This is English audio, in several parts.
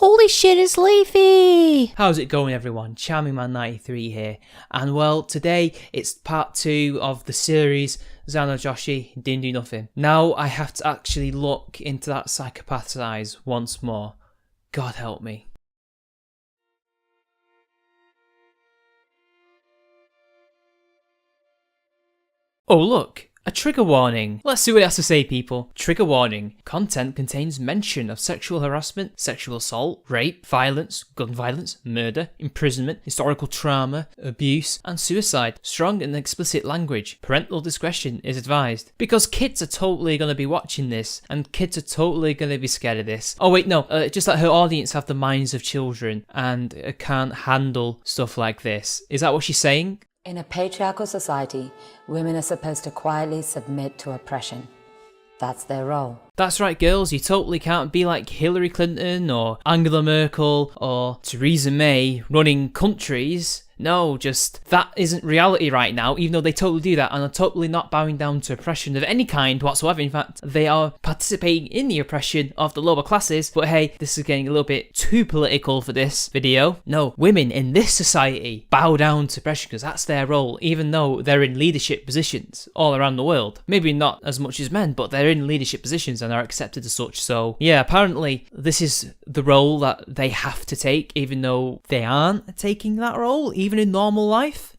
Holy shit, it's Leafy! How's it going, everyone? Charming Man 93 here. And well, today it's part 2 of the series Zarna Joshi, Dindu Nuffin. Now I have to actually look into that psychopath's eyes once more. God help me. Oh look, a trigger warning. Let's see what it has to say, people. Trigger warning. Content contains mention of sexual harassment, sexual assault, rape, violence, gun violence, murder, imprisonment, historical trauma, abuse, and suicide. Strong and explicit language. Parental discretion is advised. Because kids are totally going to be watching this, and kids are totally going to be scared of this. Oh wait, no, just that her audience have the minds of children and can't handle stuff like this. Is that what she's saying? In a patriarchal society, women are supposed to quietly submit to oppression. That's their role. That's right, girls, you totally can't be like Hillary Clinton or Angela Merkel or Theresa May running countries. No, just that isn't reality right now, even though they totally do that and are totally not bowing down to oppression of any kind whatsoever. In fact, they are participating in the oppression of the lower classes. But hey, this is getting a little bit too political for this video. No, women in this society bow down to oppression because that's their role, even though they're in leadership positions all around the world. Maybe not as much as men, but they're in leadership positions and are accepted as such. So yeah, apparently this is the role that they have to take, even though they aren't taking that role, even in normal life.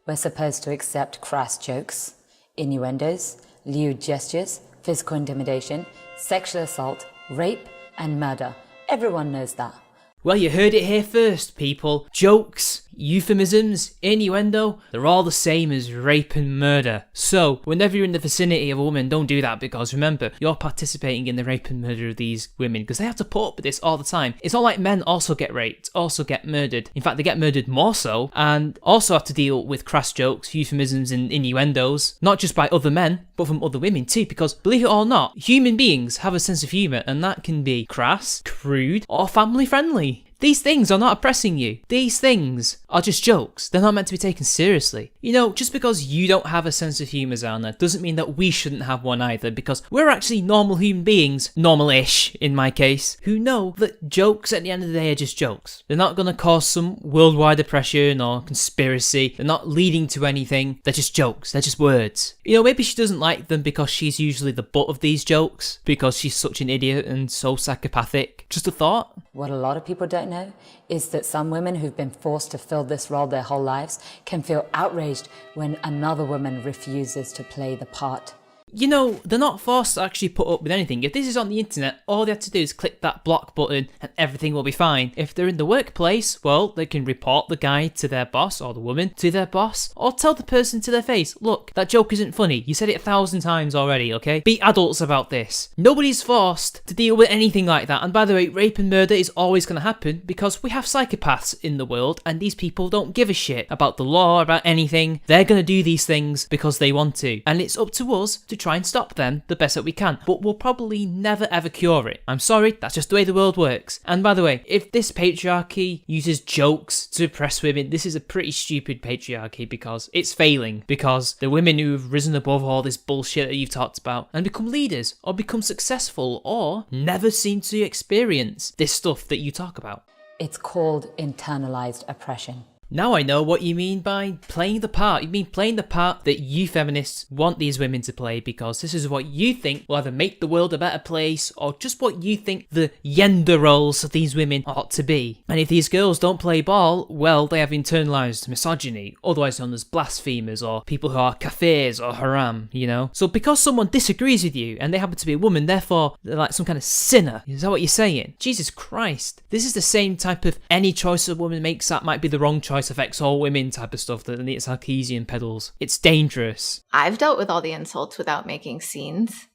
We're supposed to accept crass jokes, innuendos, lewd gestures, physical intimidation, sexual assault, rape, and murder. Everyone knows that. Well, you heard it here first, people. Jokes, euphemisms, innuendo, they're all the same as rape and murder. So, whenever you're in the vicinity of a woman, don't do that, because remember, you're participating in the rape and murder of these women, because they have to put up with this all the time. It's not like men also get raped, also get murdered. In fact, they get murdered more so, and also have to deal with crass jokes, euphemisms, and innuendos, not just by other men, but from other women too, because believe it or not, human beings have a sense of humour, and that can be crass, crude, or family friendly. These things are not oppressing you. These things are just jokes. They're not meant to be taken seriously. You know, just because you don't have a sense of humour, Zarna, doesn't mean that we shouldn't have one either, because we're actually normal human beings, normal-ish in my case, who know that jokes at the end of the day are just jokes. They're not going to cause some worldwide oppression or conspiracy. They're not leading to anything. They're just jokes. They're just words. You know, maybe she doesn't like them because she's usually the butt of these jokes, because she's such an idiot and so psychopathic. Just a thought. What a lot of people don't know is that some women who've been forced to fill this role their whole lives can feel outraged when another woman refuses to play the part. You know, they're not forced to actually put up with anything. If this is on the internet, all they have to do is click that block button and everything will be fine. If they're in the workplace, well, they can report the guy to their boss or the woman to their boss, or tell the person to their face, look, that joke isn't funny. You said it 1,000 times already, okay? Be adults about this. Nobody's forced to deal with anything like that. And by the way, rape and murder is always going to happen because we have psychopaths in the world and these people don't give a shit about the law, about anything. They're going to do these things because they want to. And it's up to us to try and stop them the best that we can, but we'll probably never ever cure it. I'm sorry, that's just the way the world works. And by the way, if this patriarchy uses jokes to oppress women, this is a pretty stupid patriarchy because it's failing, because the women who have risen above all this bullshit that you've talked about and become leaders or become successful or never seem to experience this stuff that you talk about. It's called internalized oppression. Now I know what you mean by playing the part. You mean playing the part that you feminists want these women to play, because this is what you think will either make the world a better place or just what you think the gender roles of these women ought to be. And if these girls don't play ball, well, they have internalized misogyny, otherwise known as blasphemers or people who are kafirs or haram, you know? So because someone disagrees with you and they happen to be a woman, therefore they're like some kind of sinner. Is that what you're saying? Jesus Christ. This is the same type of any choice a woman makes that might be the wrong choice affects all women type of stuff that Anita Sarkeesian peddles. It's dangerous. I've dealt with all the insults without making scenes.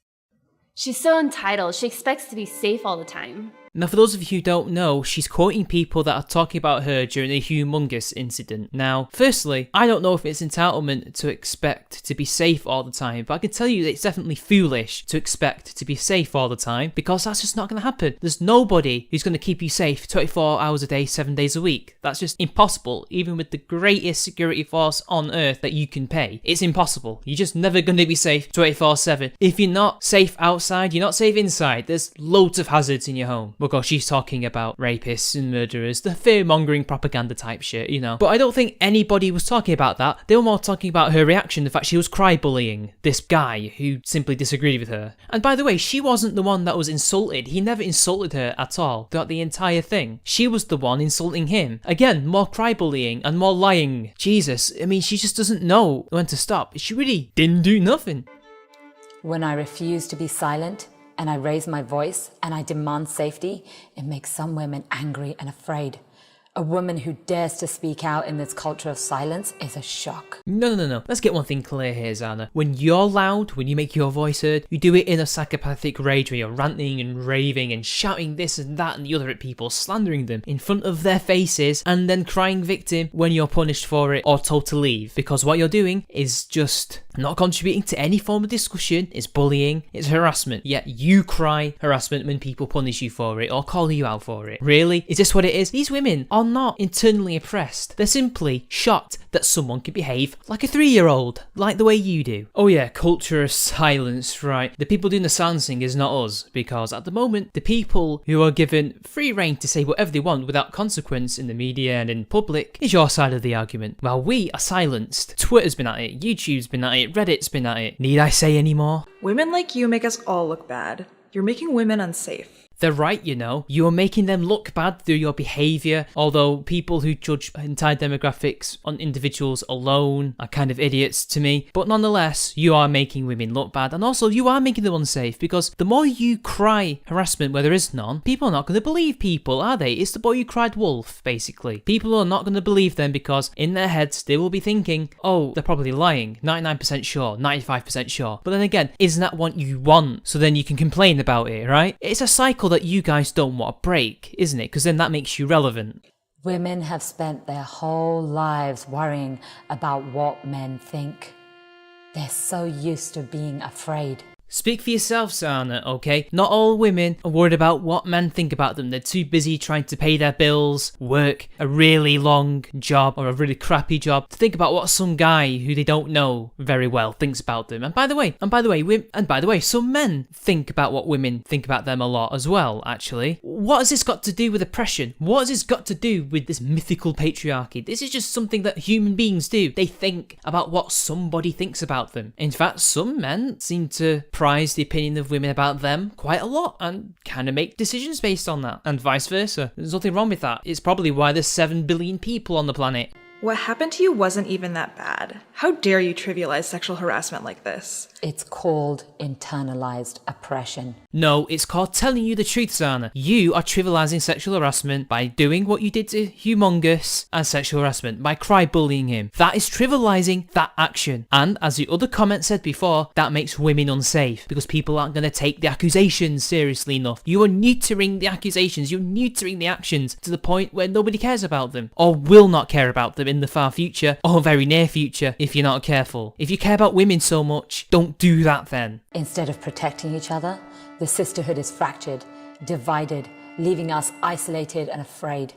She's so entitled. She expects to be safe all the time. Now, for those of you who don't know, she's quoting people that are talking about her during a humongous incident. Now, firstly, I don't know if it's entitlement to expect to be safe all the time, but I can tell you that it's definitely foolish to expect to be safe all the time, because that's just not going to happen. There's nobody who's going to keep you safe 24 hours a day, 7 days a week. That's just impossible, even with the greatest security force on earth that you can pay. It's impossible. You're just never going to be safe 24/7. If you're not safe outside, you're not safe inside. There's loads of hazards in your home. because she's talking about rapists and murderers, the fear-mongering propaganda type shit, you know. But I don't think anybody was talking about that. They were more talking about her reaction, the fact she was cry-bullying this guy who simply disagreed with her. And by the way, she wasn't the one that was insulted. He never insulted her at all throughout the entire thing. She was the one insulting him. Again, more cry-bullying and more lying. Jesus, I mean, she just doesn't know when to stop. She really didn't do nothing. When I refuse to be silent and I raise my voice and I demand safety, it makes some women angry and afraid. A woman who dares to speak out in this culture of silence is a shock. No. Let's get one thing clear here, Zarna. When you're loud, when you make your voice heard, you do it in a psychopathic rage where you're ranting and raving and shouting this and that and the other at people, slandering them in front of their faces and then crying victim when you're punished for it or told to leave. Because what you're doing is just not contributing to any form of discussion, it's bullying, it's harassment. Yet you cry harassment when people punish you for it or call you out for it. Really? Is this what it is? These women are not internally oppressed. They're simply shocked that someone can behave like a 3-year-old, like the way you do. Oh yeah, culture of silence, right. The people doing the silencing is not us, because at the moment, the people who are given free rein to say whatever they want without consequence in the media and in public is your side of the argument. While we are silenced. Twitter's been at it, YouTube's been at it, Reddit's been at it. Need I say any more? Women like you make us all look bad. You're making women unsafe. They're right, you know. You're making them look bad through your behaviour, although people who judge entire demographics on individuals alone are kind of idiots to me. But nonetheless, you are making women look bad, and also you are making them unsafe, because the more you cry harassment where there is none, people are not going to believe people, are they? It's the boy who cried wolf, basically. People are not going to believe them because in their heads they will be thinking, oh, they're probably lying, 99% sure, 95% sure. But then again, isn't that what you want? So then you can complain about it, right? It's a cycle that you guys don't want to break, isn't it? Because then that makes you relevant. Women have spent their whole lives worrying about what men think. They're so used to being afraid. Speak for yourself, Zarna, okay? Not all women are worried about what men think about them. They're too busy trying to pay their bills, work a really long job or a really crappy job to think about what some guy who they don't know very well thinks about them. And by the way, some men think about what women think about them a lot as well, actually. What has this got to do with oppression? What has this got to do with this mythical patriarchy? This is just something that human beings do. They think about what somebody thinks about them. In fact, some men seem to prize the opinion of women about them quite a lot and kind of make decisions based on that, and vice versa. There's nothing wrong with that. It's probably why there's 7 billion people on the planet. What happened to you wasn't even that bad. How dare you trivialize sexual harassment like this? It's called internalized oppression. No, it's called telling you the truth, Zarna. You are trivializing sexual harassment by doing what you did to Humongous as sexual harassment, by cry bullying him. That is trivializing that action. And as the other comment said before, that makes women unsafe because people aren't going to take the accusations seriously enough. You are neutering the accusations, you're neutering the actions to the point where nobody cares about them or will not care about them in the far future or very near future if you're not careful. If you care about women so much, don't do that then. Instead of protecting each other, the sisterhood is fractured, divided, leaving us isolated and afraid.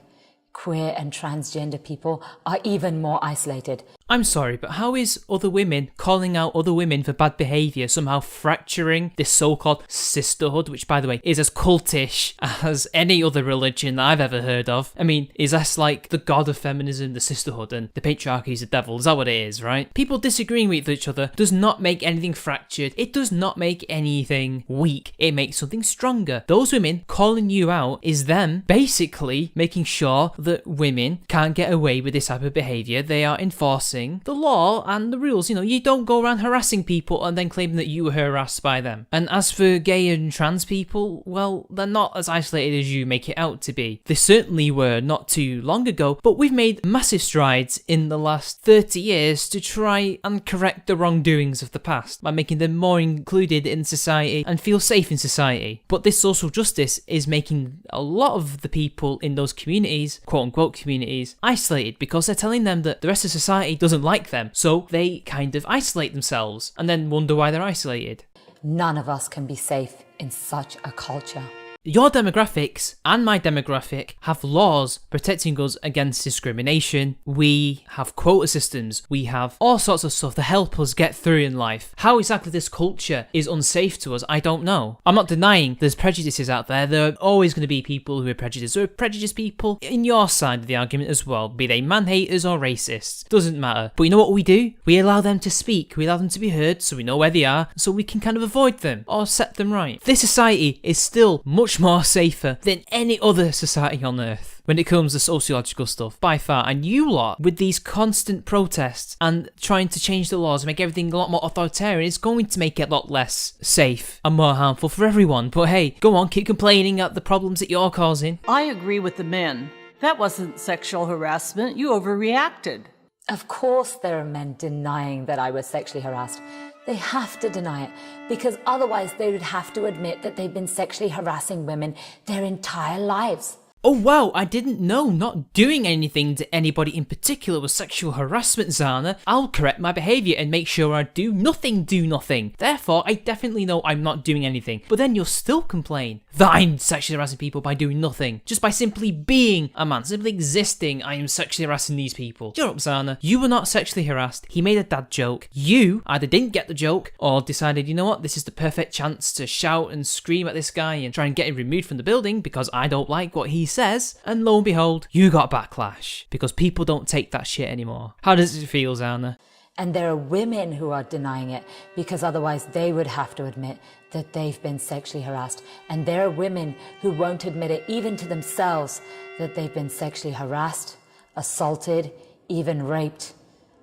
Queer and transgender people are even more isolated. I'm sorry, but how is other women calling out other women for bad behaviour somehow fracturing this so-called sisterhood, which by the way is as cultish as any other religion that I've ever heard of? I mean, is that like the god of feminism, the sisterhood, and the patriarchy is the devil? Is that what it is, right? People disagreeing with each other does not make anything fractured. It does not make anything weak. It makes something stronger. Those women calling you out is them basically making sure that women can't get away with this type of behaviour. They are enforcing the law and the rules. You know, you don't go around harassing people and then claiming that you were harassed by them. And as for gay and trans people, well, they're not as isolated as you make it out to be. They certainly were not too long ago, but we've made massive strides in the last 30 years to try and correct the wrongdoings of the past by making them more included in society and feel safe in society. But this social justice is making a lot of the people in those communities, quote unquote communities, isolated because they're telling them that the rest of society doesn't like them, so they kind of isolate themselves and then wonder why they're isolated. None of us can be safe in such a culture. Your demographics and my demographic have laws protecting us against discrimination. We have quota systems. We have all sorts of stuff to help us get through in life. How exactly this culture is unsafe to us, I don't know. I'm not denying there's prejudices out there. There are always going to be people who are prejudiced. There are prejudiced people in your side of the argument as well, be they man-haters or racists. Doesn't matter. But you know what we do? We allow them to speak. We allow them to be heard so we know where they are, so we can kind of avoid them or set them right. This society is still much more safer than any other society on earth when it comes to sociological stuff, by far. And you lot, with these constant protests and trying to change the laws and make everything a lot more authoritarian, is going to make it a lot less safe and more harmful for everyone. But hey, go on, keep complaining at the problems that you're causing. I agree with the men. That wasn't sexual harassment. You overreacted. Of course there are men denying that I was sexually harassed. They have to deny it, because otherwise they would have to admit that they've been sexually harassing women their entire lives. Oh wow, I didn't know not doing anything to anybody in particular was sexual harassment, Zarna. I'll correct my behaviour and make sure I do nothing. Therefore, I definitely know I'm not doing anything. But then you'll still complain that I'm sexually harassing people by doing nothing. Just by simply being a man, simply existing, I am sexually harassing these people. Shut up, Zarna. You were not sexually harassed. He made a dad joke. You either didn't get the joke or decided, you know what, this is the perfect chance to shout and scream at this guy and try and get him removed from the building because I don't like what he says, and lo and behold, you got backlash because people don't take that shit anymore. How does it feel, Zarna? And there are women who are denying it because otherwise they would have to admit that they've been sexually harassed. And there are women who won't admit it even to themselves that they've been sexually harassed, assaulted, even raped.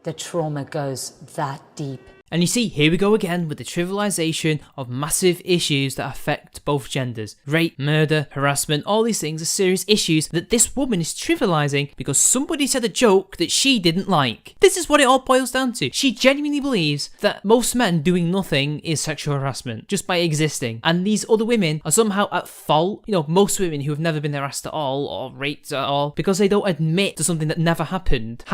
The trauma goes that deep. And you see, here we go again with the trivialisation of massive issues that affect both genders. Rape, murder, harassment, all these things are serious issues that this woman is trivialising because somebody said a joke that she didn't like. This is what it all boils down to. She genuinely believes that most men doing nothing is sexual harassment, just by existing. And these other women are somehow at fault. You know, most women who have never been harassed at all or raped at all, because they don't admit to something that never happened,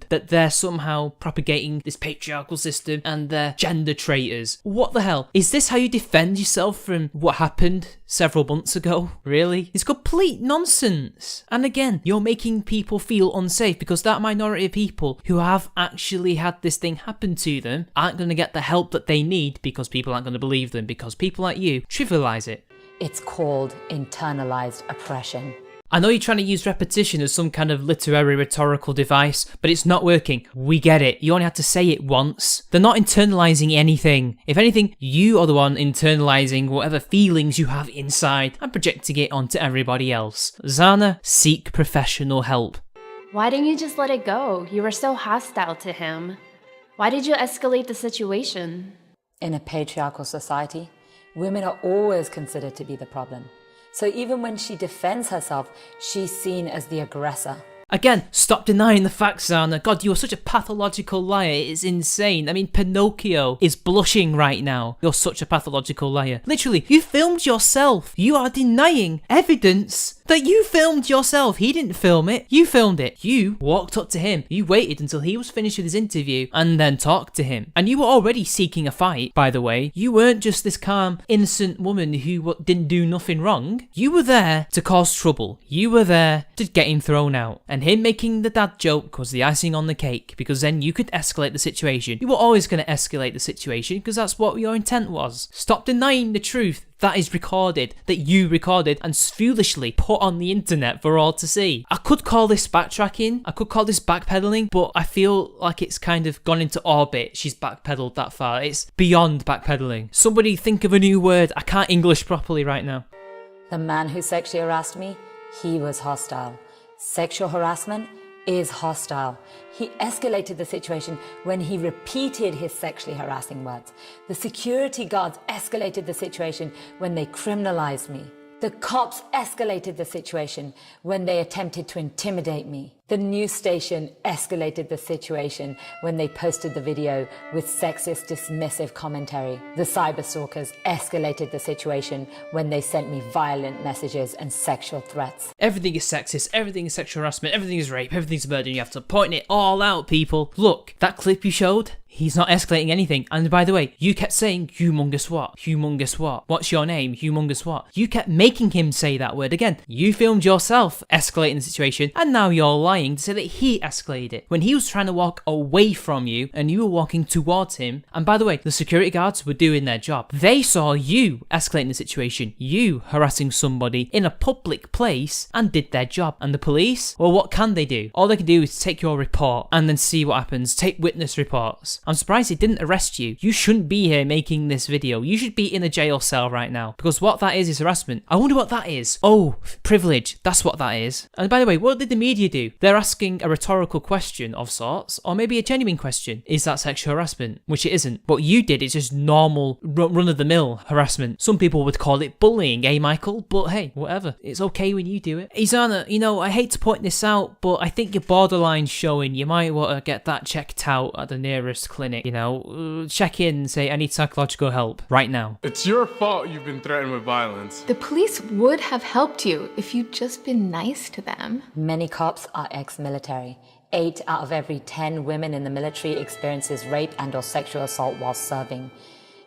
that they're somehow propagating this patriarchal system and they're gender traitors. What the hell? Is this how you defend yourself from what happened several months ago? Really? It's complete nonsense. And again, you're making people feel unsafe because that minority of people who have actually had this thing happen to them aren't going to get the help that they need because people aren't going to believe them because people like you trivialise it. It's called internalized oppression. I know you're trying to use repetition as some kind of literary rhetorical device, but it's not working. We get it. You only have to say it once. They're not internalising anything. If anything, you are the one internalising whatever feelings you have inside and projecting it onto everybody else. Zarna, seek professional help. Why didn't you just let it go? You were so hostile to him. Why did you escalate the situation? In a patriarchal society, women are always considered to be the problem. So even when she defends herself, she's seen as the aggressor. Again, stop denying the facts, Zarna. God, you are such a pathological liar. It is insane. I mean, Pinocchio is blushing right now. You're such a pathological liar. Literally, you filmed yourself. You are denying evidence that you filmed yourself. He didn't film it. You filmed it. You walked up to him. You waited until he was finished with his interview and then talked to him. And you were already seeking a fight, by the way. You weren't just this calm, innocent woman who didn't do nothing wrong. You were there to cause trouble. You were there to get him thrown out. And him making the dad joke was the icing on the cake because then you could escalate the situation. You were always going to escalate the situation because that's what your intent was. Stop denying the truth that is recorded, that you recorded and foolishly put on the internet for all to see. I could call this backtracking, I could call this backpedaling, but I feel like it's kind of gone into orbit. She's backpedaled that far. It's beyond backpedaling. Somebody think of a new word. I can't English properly right now. The man who sexually harassed me, he was hostile. Sexual harassment is hostile. He escalated the situation when he repeated his sexually harassing words. The security guards escalated the situation when they criminalized me. The cops escalated the situation when they attempted to intimidate me. The news station escalated the situation when they posted the video with sexist, dismissive commentary. The cyberstalkers escalated the situation when they sent me violent messages and sexual threats. Everything is sexist, everything is sexual harassment, everything is rape, everything's murder, and you have to point it all out, people. Look, that clip you showed, he's not escalating anything. And by the way, you kept saying, humongous what? Humongous what? What's your name? Humongous what? You kept making him say that word again. You filmed yourself escalating the situation, and now you're lying to say that he escalated it. When he was trying to walk away from you, and you were walking towards him, and by the way, the security guards were doing their job. They saw you escalating the situation, you harassing somebody in a public place, and did their job. And the police? Well, what can they do? All they can do is take your report, and then see what happens. Take witness reports. I'm surprised they didn't arrest you. You shouldn't be here making this video. You should be in a jail cell right now. Because what that is harassment. I wonder what that is. Oh, privilege. That's what that is. And by the way, what did the media do? They're asking a rhetorical question of sorts, or maybe a genuine question. Is that sexual harassment? Which it isn't. What you did is just normal, run-of-the-mill harassment. Some people would call it bullying, eh, Michael? But hey, whatever. It's okay when you do it. Hey, Zarna, I hate to point this out, but I think your borderline's showing. You might want to get that checked out at the nearest clinic, check in and say, I need psychological help right now. It's your fault you've been threatened with violence. The police would have helped you if you'd just been nice to them. Many cops are ex-military. 8 out of every 10 women in the military experiences rape and/or sexual assault while serving.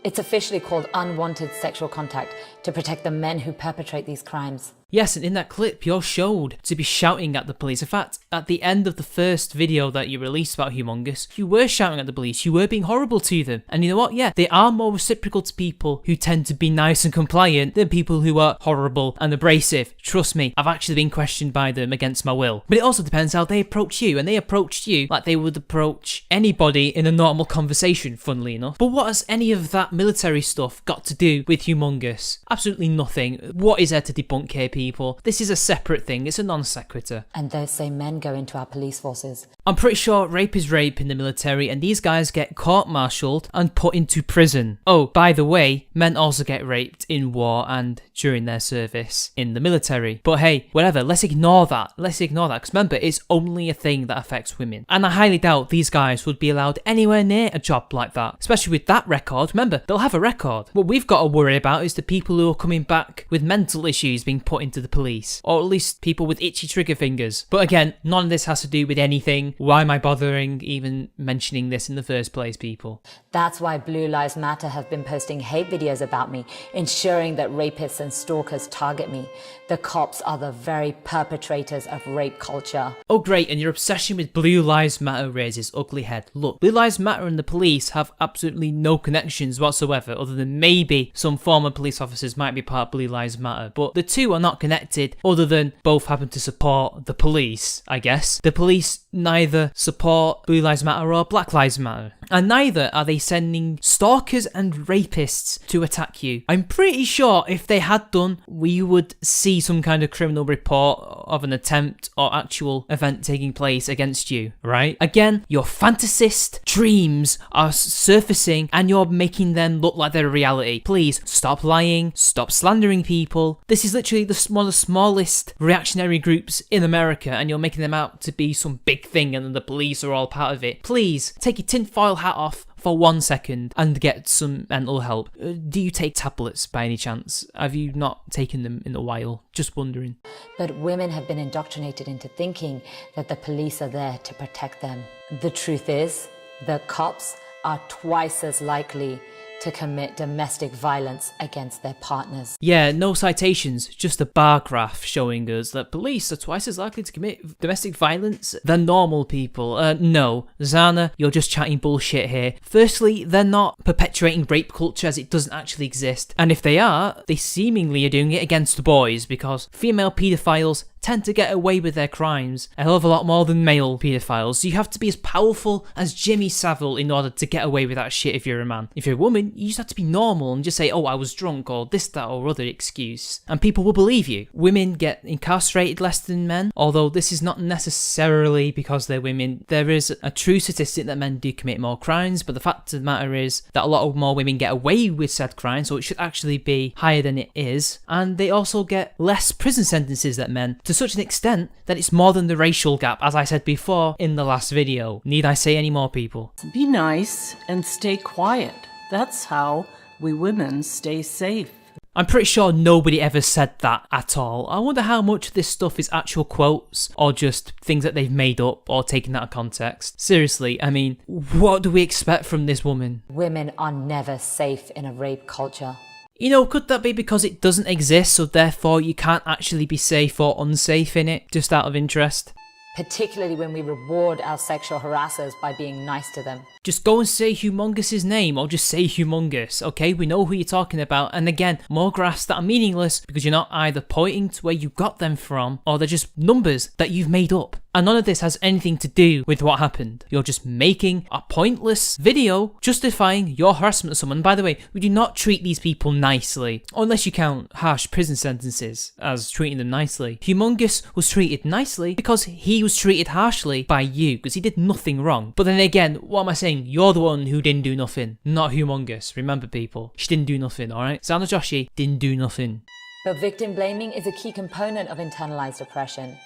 It's officially called unwanted sexual contact to protect the men who perpetrate these crimes. Yes, and in that clip, you're showed to be shouting at the police. In fact, at the end of the first video that you released about Humongous, you were shouting at the police. You were being horrible to them. And you know what? Yeah, they are more reciprocal to people who tend to be nice and compliant than people who are horrible and abrasive. Trust me, I've actually been questioned by them against my will. But it also depends how they approach you. And they approached you like they would approach anybody in a normal conversation, funnily enough. But what has any of that military stuff got to do with Humongous? Absolutely nothing. What is there to debunk here, people? This is a separate thing. It's a non sequitur. And those same men go into our police forces. I'm pretty sure rape is rape in the military, and these guys get court-martialed and put into prison. Oh, by the way, men also get raped in war and during their service in the military. But hey, whatever, let's ignore that. Because remember, it's only a thing that affects women. And I highly doubt these guys would be allowed anywhere near a job like that. Especially with that record. Remember, they'll have a record. What we've got to worry about is the people who are coming back with mental issues being put into the police. Or at least people with itchy trigger fingers. But again, none of this has to do with anything. Why am I bothering even mentioning this in the first place, people? That's why Blue Lives Matter have been posting hate videos about me, ensuring that rapists and stalkers target me. The cops are the very perpetrators of rape culture. Oh great, and your obsession with Blue Lives Matter raises ugly head. Look, Blue Lives Matter and the police have absolutely no connections whatsoever, other than maybe some former police officers might be part of Blue Lives Matter. But the two are not connected, other than both happen to support the police, I guess. The police neither support Blue Lives Matter or Black Lives Matter. And neither are they sending stalkers and rapists to attack you. I'm pretty sure if they had done, we would see some kind of criminal report of an attempt or actual event taking place against you, right? Again, your fantasist dreams are surfacing and you're making them look like they're a reality. Please stop lying, stop slandering people. This is literally one of the smallest reactionary groups in America, and you're making them out to be some big thing and then the police are all part of it. Please take your tinfoil hat off for 1 second and get some mental help. Do you take tablets by any chance? Have you not taken them in a while? Just wondering. But women have been indoctrinated into thinking that the police are there to protect them. The truth is, the cops are twice as likely to commit domestic violence against their partners. Yeah, no citations, just a bar graph showing us that police are twice as likely to commit domestic violence than normal people. No, Zarna, you're just chatting bullshit here. Firstly, they're not perpetuating rape culture as it doesn't actually exist. And if they are, they seemingly are doing it against the boys, because female paedophiles tend to get away with their crimes a hell of a lot more than male paedophiles. So you have to be as powerful as Jimmy Savile in order to get away with that shit if you're a man. If you're a woman, you just have to be normal and just say, oh, I was drunk, or this, that, or other excuse, and people will believe you. Women get incarcerated less than men, although this is not necessarily because they're women. There is a true statistic that men do commit more crimes, but the fact of the matter is that a lot more women get away with said crimes, so it should actually be higher than it is. And they also get less prison sentences than men, to such an extent that it's more than the racial gap, as I said before in the last video. Need I say any more, people? Be nice and stay quiet. That's how we women stay safe. I'm pretty sure nobody ever said that at all. I wonder how much of this stuff is actual quotes or just things that they've made up or taken out of context. Seriously, I mean, what do we expect from this woman? Women are never safe in a rape culture. You know, could that be because it doesn't exist, so therefore you can't actually be safe or unsafe in it, just out of interest? Particularly when we reward our sexual harassers by being nice to them. Just go and say Humongous' name, or just say Humongous, okay? We know who you're talking about, and again, more graphs that are meaningless because you're not either pointing to where you got them from, or they're just numbers that you've made up. And none of this has anything to do with what happened. You're just making a pointless video justifying your harassment of someone. By the way, we do not treat these people nicely, unless you count harsh prison sentences as treating them nicely. Humongous was treated nicely because he was treated harshly by you, because he did nothing wrong. But then again, what am I saying? You're the one who didn't do nothing, not Humongous. Remember, people, she didn't do nothing, alright? Zarna Joshi didn't do nothing. But victim blaming is a key component of internalized oppression.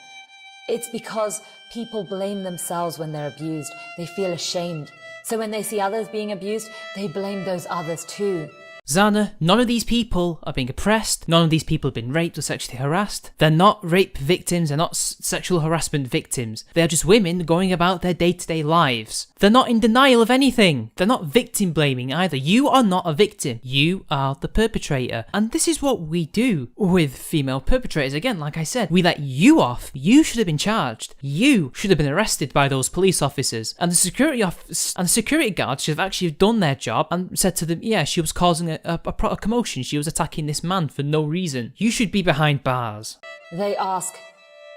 It's because people blame themselves when they're abused. They feel ashamed. So when they see others being abused, they blame those others too. Zarna, none of these people are being oppressed, none of these people have been raped or sexually harassed. They're not rape victims, they're not sexual harassment victims. They're just women going about their day-to-day lives. They're not in denial of anything. They're not victim blaming either. You are not a victim. You are the perpetrator. And this is what we do with female perpetrators. Again, like I said, we let you off. You should have been charged. You should have been arrested by those police officers. And the security guards should have actually done their job and said to them, yeah, she was causing a commotion. She was attacking this man for no reason. You should be behind bars. They ask,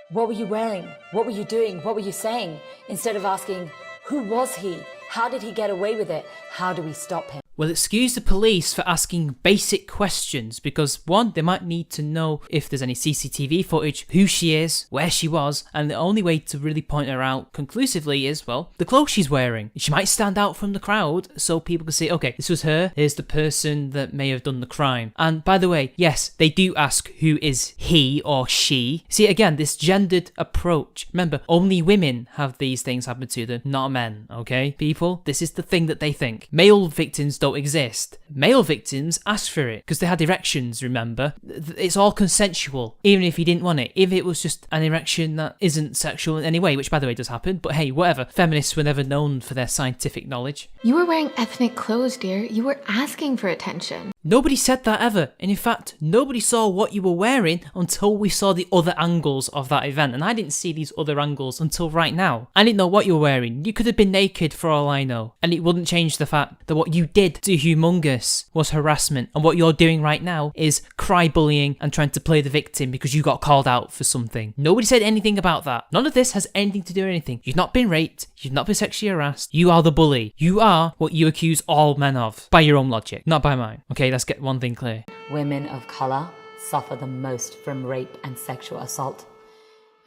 what were you wearing? What were you doing? What were you saying? Instead of asking, who was he? How did he get away with it? How do we stop him? Well, excuse the police for asking basic questions because, one, they might need to know if there's any CCTV footage, who she is, where she was, and the only way to really point her out conclusively is, well, the clothes she's wearing. She might stand out from the crowd so people can say, okay, this was her, here's the person that may have done the crime. And by the way, yes, they do ask who is he or she. See, again, this gendered approach. Remember, only women have these things happen to them, not men, okay? People, this is the thing that they think. Male victims don't exist. Male victims ask for it because they had erections, remember? It's all consensual, even if you didn't want it. If it was just an erection that isn't sexual in any way, which by the way does happen, but hey, whatever. Feminists were never known for their scientific knowledge. You were wearing ethnic clothes, dear. You were asking for attention. Nobody said that ever, and in fact, nobody saw what you were wearing until we saw the other angles of that event, and I didn't see these other angles until right now. I didn't know what you were wearing. You could have been naked for all I know, and it wouldn't change the fact that what you did to Humongous was harassment, and what you're doing right now is cry bullying and trying to play the victim because you got called out for something. Nobody said anything about that. None of this has anything to do with anything. You've not been raped. You've not been sexually harassed. You are the bully. You are what you accuse all men of, by your own logic, not by mine. Okay, let's get one thing clear. Women of color suffer the most from rape and sexual assault.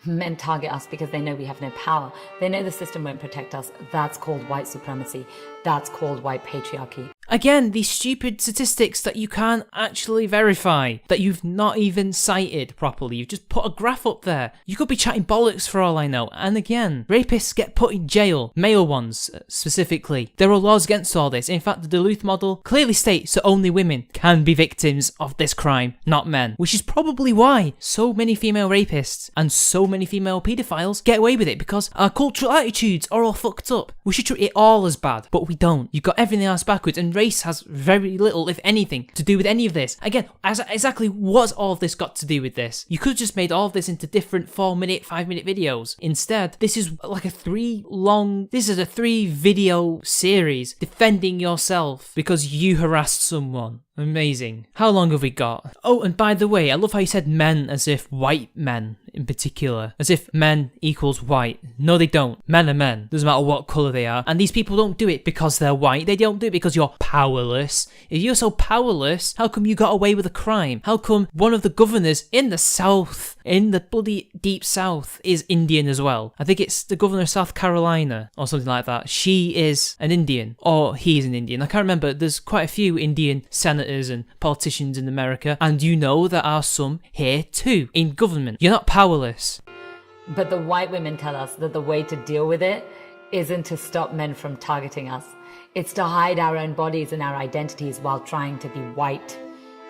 Men target us because they know we have no power. They know the system won't protect us. That's called white supremacy. That's called white patriarchy. Again, these stupid statistics that you can't actually verify, that you've not even cited properly. You've just put a graph up there. You could be chatting bollocks for all I know. And again, rapists get put in jail. Male ones, specifically. There are laws against all this. In fact, the Duluth model clearly states that only women can be victims of this crime, not men. Which is probably why so many female rapists and so many female paedophiles get away with it, because our cultural attitudes are all fucked up. We should treat it all as bad, but we don't. You've got everything else backwards, and race has very little, if anything, to do with any of this. Again, exactly what's all of this got to do with this? You could have just made all of this into different 4-minute, 5-minute videos. Instead, this is like a 3 video series defending yourself because you harassed someone. Amazing. How long have we got? Oh, and by the way, I love how you said men as if white men in particular. As if men equals white. No, they don't. Men are men. Doesn't matter what colour they are. And these people don't do it because they're white. They don't do it because you're powerless. If you're so powerless, how come you got away with a crime? How come one of the governors in the South, in the bloody deep South, is Indian as well? I think it's the governor of South Carolina or something like that. She is an Indian. Or he is an Indian. I can't remember. There's quite a few Indian senators senators and politicians in America, and you know there are some here too, in government. You're not powerless. But the white women tell us that the way to deal with it isn't to stop men from targeting us. It's to hide our own bodies and our identities while trying to be white.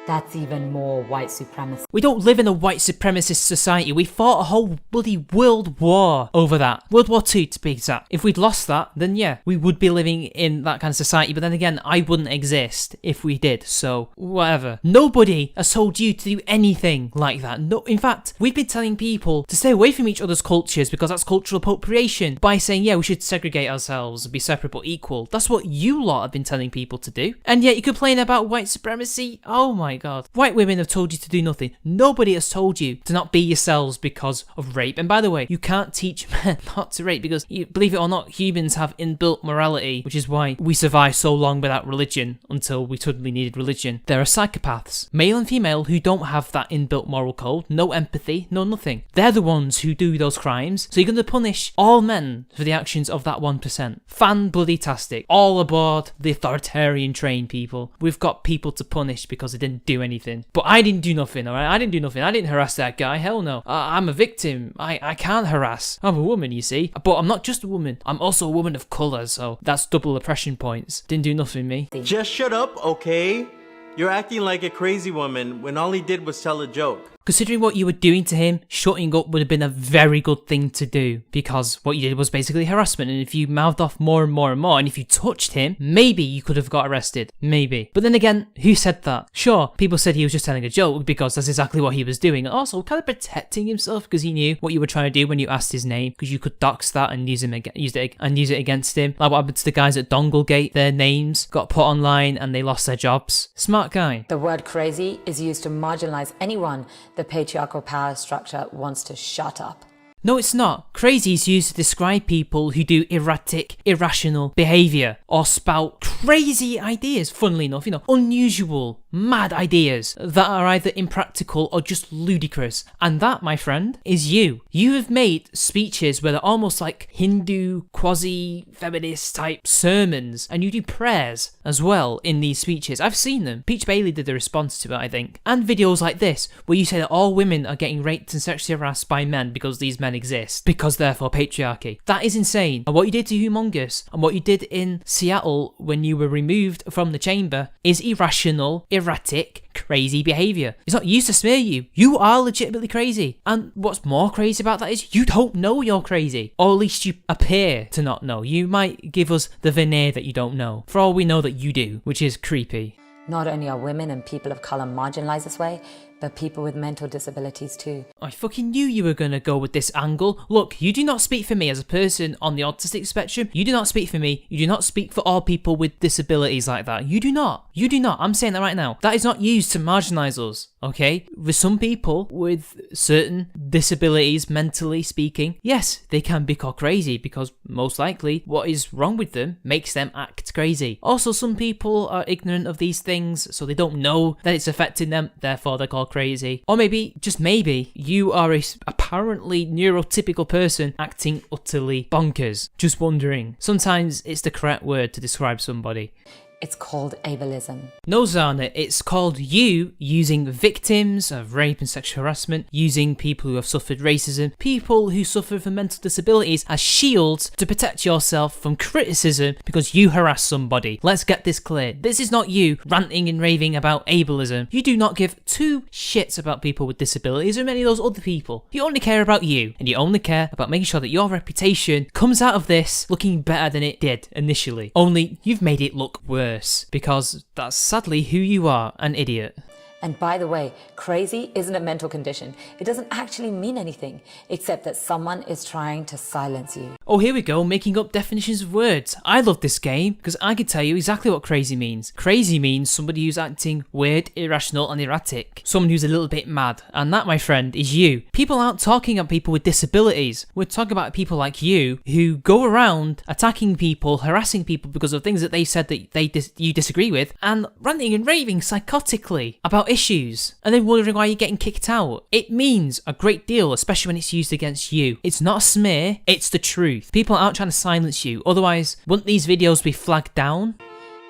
That's even more white supremacy. We don't live in a white supremacist society. We fought a whole bloody world war over that. World War II to be exact. If we'd lost that, then yeah, we would be living in that kind of society. But then again, I wouldn't exist if we did. So, whatever. Nobody has told you to do anything like that. No, in fact, we've been telling people to stay away from each other's cultures because that's cultural appropriation by saying, yeah, we should segregate ourselves and be separate but equal. That's what you lot have been telling people to do. And yet you complain about white supremacy? Oh my god. White women have told you to do nothing. Nobody has told you to not be yourselves because of rape. And by the way, you can't teach men not to rape because, believe it or not, humans have inbuilt morality, which is why we survived so long without religion until we suddenly needed religion. There are psychopaths, male and female, who don't have that inbuilt moral code, no empathy, no nothing. They're the ones who do those crimes. So you're going to punish all men for the actions of that 1%. Fan-bloody-tastic. All aboard the authoritarian train, people. We've got people to punish because they didn't do anything. But I didn't do nothing, alright? I didn't do nothing. I didn't harass that guy. Hell no. I'm a victim. I can't harass. I'm a woman, you see. But I'm not just a woman. I'm also a woman of colour, so that's double oppression points. Didn't do nothing, me. Just shut up, okay? You're acting like a crazy woman when all he did was tell a joke. Considering what you were doing to him, shutting up would have been a very good thing to do, because what you did was basically harassment, and if you mouthed off more and more and more, and if you touched him, maybe you could have got arrested. Maybe. But then again, who said that? Sure, people said he was just telling a joke, because that's exactly what he was doing, and also kind of protecting himself, because he knew what you were trying to do when you asked his name, because you could dox that and use it against him. Like what happened to the guys at Donglegate, their names got put online and they lost their jobs. Smart guy. The word crazy is used to marginalize anyone the patriarchal power structure wants to shut up. No, it's not. Crazy is used to describe people who do erratic, irrational behaviour or spout crazy ideas, funnily enough, unusual, mad ideas that are either impractical or just ludicrous. And that, my friend, is you. You have made speeches where they're almost like Hindu, quasi-feminist type sermons, and you do prayers as well in these speeches. I've seen them. Peach Bailey did the response to it, I think. And videos like this, where you say that all women are getting raped and sexually harassed by men because these men exist, because therefore patriarchy. That is insane. And what you did to Humongous, and what you did in Seattle when you were removed from the chamber, is irrational, erratic, crazy behaviour. It's not used to smear you. You are legitimately crazy. And what's more crazy about that is you don't know you're crazy. Or at least you appear to not know. You might give us the veneer that you don't know. For all we know that you do, which is creepy. Not only are women and people of colour marginalised this way, but people with mental disabilities too. I fucking knew you were going to go with this angle. Look, you do not speak for me as a person on the autistic spectrum. You do not speak for me. You do not speak for all people with disabilities like that. You do not. You do not. I'm saying that right now. That is not used to marginalise us, okay? With some people with certain disabilities, mentally speaking, yes, they can be called crazy because most likely what is wrong with them makes them act crazy. Also, some people are ignorant of these things, so they don't know that it's affecting them, therefore they're called crazy. Or maybe, just maybe, you are a apparently neurotypical person acting utterly bonkers. Just wondering. Sometimes it's the correct word to describe somebody. It's called ableism. No, Zarna, it's called you using victims of rape and sexual harassment, using people who have suffered racism, people who suffer from mental disabilities as shields to protect yourself from criticism because you harass somebody. Let's get this clear. This is not you ranting and raving about ableism. You do not give two shits about people with disabilities or many of those other people. You only care about you, and you only care about making sure that your reputation comes out of this looking better than it did initially. Only you've made it look worse. Because that's sadly who you are, an idiot. And by the way, crazy isn't a mental condition. It doesn't actually mean anything, except that someone is trying to silence you. Oh, here we go, making up definitions of words. I love this game, because I can tell you exactly what crazy means. Crazy means somebody who's acting weird, irrational, and erratic. Someone who's a little bit mad. And that, my friend, is you. People aren't talking about people with disabilities. We're talking about people like you, who go around attacking people, harassing people because of things that they said that you disagree with, and ranting and raving psychotically about issues, and then wondering why you're getting kicked out. It means a great deal, especially when it's used against you. It's not a smear, it's the truth. People aren't trying to silence you, otherwise wouldn't these videos be flagged down?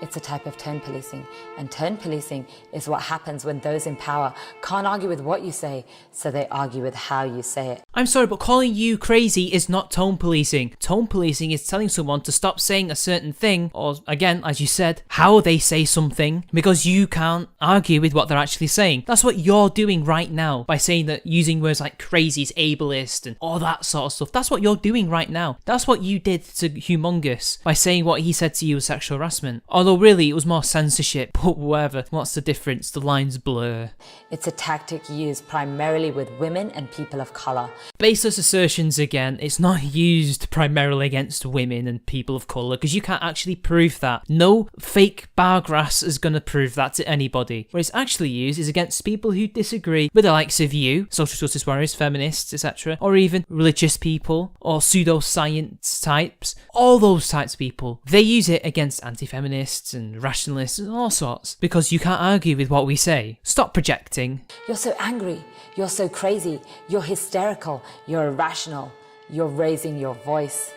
It's a type of tone policing, and tone policing is what happens when those in power can't argue with what you say, so they argue with how you say it. I'm sorry, but calling you crazy is not tone policing. Tone policing is telling someone to stop saying a certain thing, or again, as you said, how they say something, because you can't argue with what they're actually saying. That's what you're doing right now by saying that using words like crazy is ableist and all that sort of stuff. That's what you're doing right now. That's what you did to Humongous by saying what he said to you was sexual harassment. Although really it was more censorship, but whatever. What's the difference? The lines blur. It's a tactic used primarily with women and people of colour. Baseless assertions again. It's not used primarily against women and people of colour because you can't actually prove that. No fake bar grass is going to prove that to anybody. What it's actually used is against people who disagree with the likes of you, social justice warriors, feminists, etc., or even religious people or pseudoscience types. All those types of people. They use it against anti-feminists and rationalists and all sorts because you can't argue with what we say. Stop projecting. You're so angry. You're so crazy. You're hysterical. You're irrational. You're raising your voice.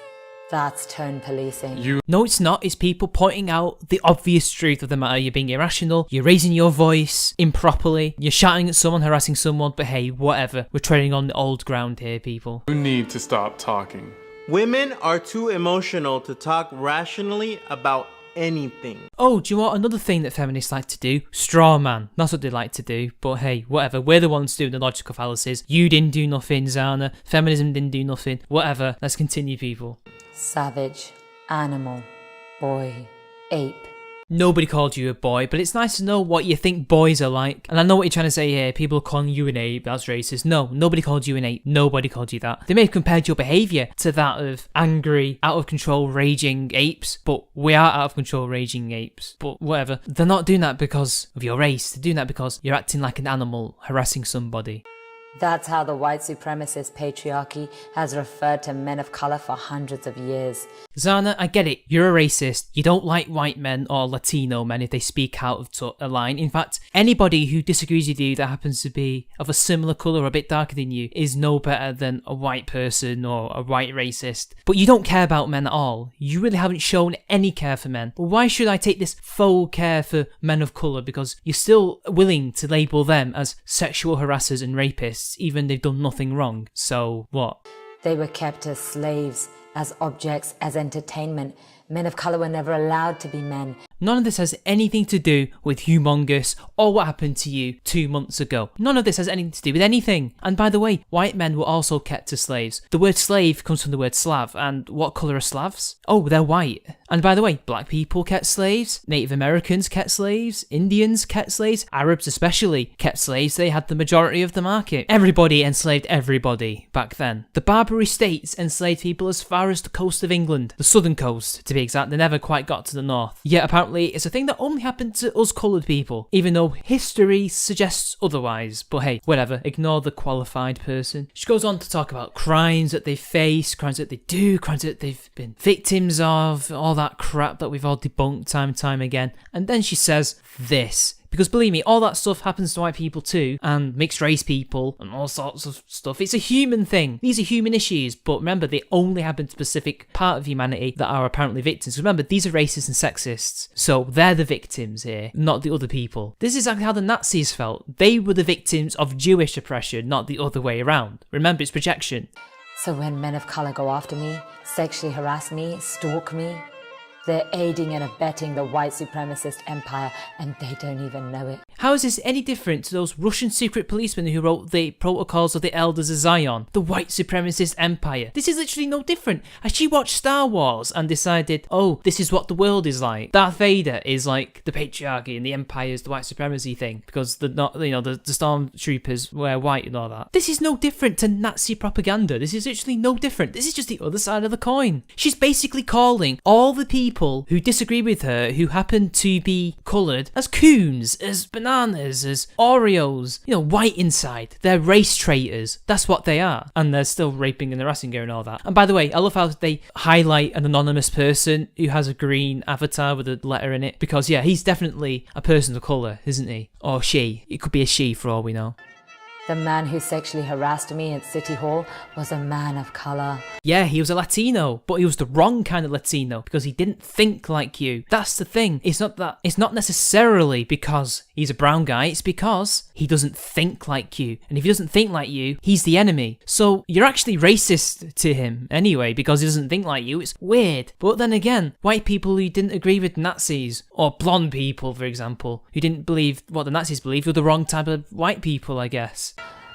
That's tone policing. No, it's not. It's people pointing out the obvious truth of the matter. You're being irrational. You're raising your voice improperly. You're shouting at someone, harassing someone. But hey, whatever. We're treading on the old ground here, people. You need to stop talking. Women are too emotional to talk rationally about anything. Oh, do you want another thing that feminists like to do? Straw man. That's what they like to do. But hey, whatever. We're the ones doing the logical fallacies. You didn't do nothing, Zarna. Feminism didn't do nothing. Whatever. Let's continue, people. Savage, animal, boy, ape. Nobody called you a boy, but it's nice to know what you think boys are like. And I know what you're trying to say here. People are calling you an ape. That's racist. No, nobody called you an ape. Nobody called you that. They may have compared your behaviour to that of angry, out of control, raging apes. But we are out of control, raging apes. But whatever. They're not doing that because of your race. They're doing that because you're acting like an animal, harassing somebody. That's how the white supremacist patriarchy has referred to men of colour for hundreds of years. Zarna, I get it. You're a racist. You don't like white men or Latino men if they speak out of a line. In fact, anybody who disagrees with you that happens to be of a similar colour or a bit darker than you is no better than a white person or a white racist. But you don't care about men at all. You really haven't shown any care for men. But why should I take this faux care for men of colour? Because you're still willing to label them as sexual harassers and rapists, even they've done nothing wrong. So what? They were kept as slaves, as objects, as entertainment. Men of colour were never allowed to be men. None of this has anything to do with Humongous or what happened to you 2 months ago. None of this has anything to do with anything. And by the way, white men were also kept as slaves. The word slave comes from the word Slav, and what colour are Slavs? Oh, they're white. And by the way, black people kept slaves, Native Americans kept slaves, Indians kept slaves, Arabs especially kept slaves. They had the majority of the market. Everybody enslaved everybody back then. The Barbary States enslaved people as far as the coast of England, the southern coast to be exact. They never quite got to the north. Yet apparently it's a thing that only happened to us coloured people, even though history suggests otherwise. But hey, whatever, ignore the qualified person. She goes on to talk about crimes that they face, crimes that they do, crimes that they've been victims of, all that crap that we've all debunked time and time again. And then she says this. Because believe me, all that stuff happens to white people too, and mixed race people, and all sorts of stuff. It's a human thing. These are human issues, but remember, they only happen to a specific part of humanity that are apparently victims. Remember, these are racists and sexists, so they're the victims here, not the other people. This is exactly how the Nazis felt. They were the victims of Jewish oppression, not the other way around. Remember, it's projection. So when men of colour go after me, sexually harass me, stalk me, they're aiding and abetting the white supremacist empire, and they don't even know it. How is this any different to those Russian secret policemen who wrote the Protocols of the Elders of Zion, the white supremacist empire? This is literally no different. Has she watched Star Wars and decided, oh, this is what the world is like? Darth Vader is like the patriarchy and the empire is the white supremacy thing because the stormtroopers wear white and all that. This is no different to Nazi propaganda. This is literally no different. This is just the other side of the coin. She's basically calling all the people who disagree with her, who happen to be coloured, as coons, as bananas, as Oreos, white inside. They're race traitors. That's what they are. And they're still raping and harassing her and all that. And by the way, I love how they highlight an anonymous person who has a green avatar with a letter in it. Because yeah, he's definitely a person of colour, isn't he? Or she. It could be a she for all we know. The man who sexually harassed me at City Hall was a man of color. Yeah, he was a Latino, but he was the wrong kind of Latino because he didn't think like you. That's the thing. It's not necessarily because he's a brown guy, it's because he doesn't think like you. And if he doesn't think like you, he's the enemy. So you're actually racist to him anyway because he doesn't think like you. It's weird. But then again, white people who didn't agree with Nazis, or blonde people, for example, who didn't believe what the Nazis believed, were the wrong type of white people, I guess.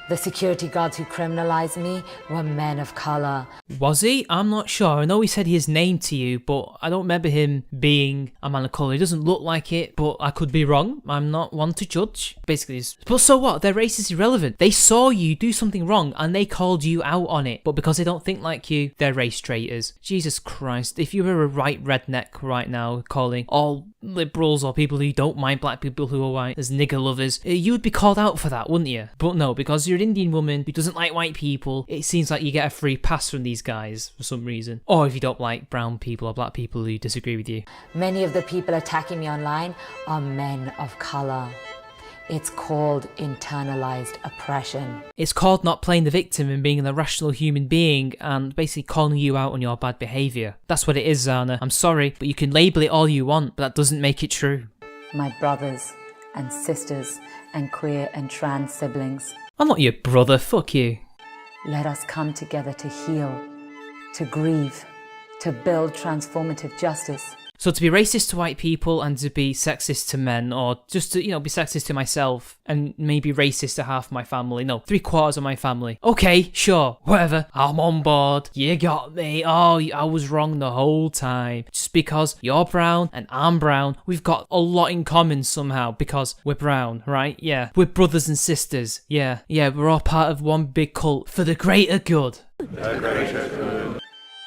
The security guards who criminalized me were men of color. Was he? I'm not sure. I know he said his name to you, but I don't remember him being a man of colour. He doesn't look like it, but I could be wrong. I'm not one to judge. Basically, but so what? Their race is irrelevant. They saw you do something wrong and they called you out on it. But because they don't think like you, they're race traitors. Jesus Christ. If you were a right redneck right now calling all liberals or people who don't mind black people who are white as nigger lovers, you would be called out for that, wouldn't you? But no, because you're an Indian woman who doesn't like white people, it seems like you get a free pass from these guys for some reason. Or if you don't like brown people or black people who disagree with you. Many of the people attacking me online are men of color. It's called internalized oppression. It's called not playing the victim and being an irrational human being and basically calling you out on your bad behaviour. That's what it is, Zarna. I'm sorry, but you can label it all you want, but that doesn't make it true. My brothers and sisters and queer and trans siblings, I'm not your brother, fuck you. let us come together to heal, to grieve, to build transformative justice. So to be racist to white people and to be sexist to men, or just to, be sexist to myself and maybe racist to half my family, no, 3/4 of my family. Okay, sure, whatever, I'm on board, you got me, oh, I was wrong the whole time. Just because you're brown and I'm brown, we've got a lot in common somehow because we're brown, right? Yeah, we're brothers and sisters, yeah, we're all part of one big cult for the greater good.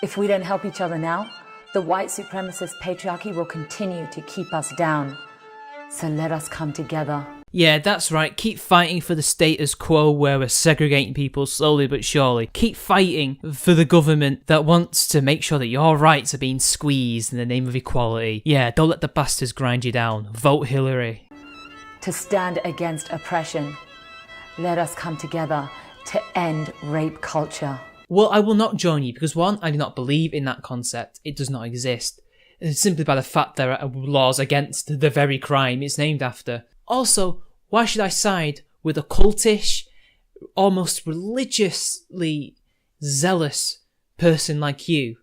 If we don't help each other now, the white supremacist patriarchy will continue to keep us down. So let us come together. Yeah, that's right. Keep fighting for the status quo where we're segregating people slowly but surely. Keep fighting for the government that wants to make sure that your rights are being squeezed in the name of equality. Yeah, don't let the bastards grind you down. Vote Hillary. To stand against oppression, let us come together to end rape culture. Well, I will not join you because one, I do not believe in that concept. It does not exist. It's simply by the fact there are laws against the very crime it's named after. Also, why should I side with a cultish, almost religiously zealous person like you,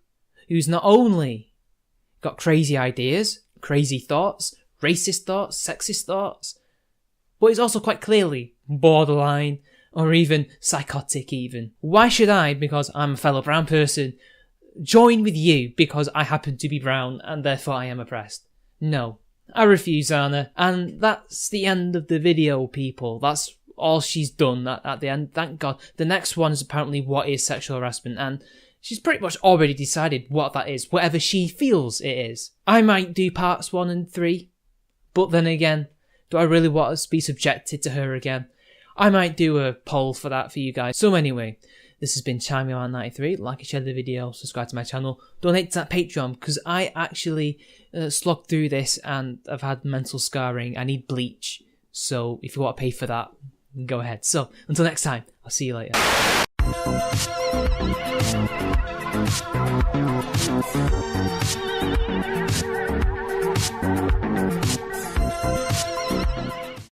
who's not only got crazy ideas, crazy thoughts, racist thoughts, sexist thoughts, but is also quite clearly borderline, or even psychotic even. Why should I, because I'm a fellow brown person, join with you because I happen to be brown and therefore I am oppressed? No. I refuse, Zarna. And that's the end of the video, people. That's all she's done at the end. Thank God. The next one is apparently what is sexual harassment, and she's pretty much already decided what that is, whatever she feels it is. I might do parts 1 and 3, but then again, do I really want to be subjected to her again? I might do a poll for that for you guys. So anyway, this has been CharmyMan93. Like and share the video, subscribe to my channel, donate to that Patreon, because I actually slogged through this and I've had mental scarring. I need bleach. So if you want to pay for that, go ahead. So until next time, I'll see you later.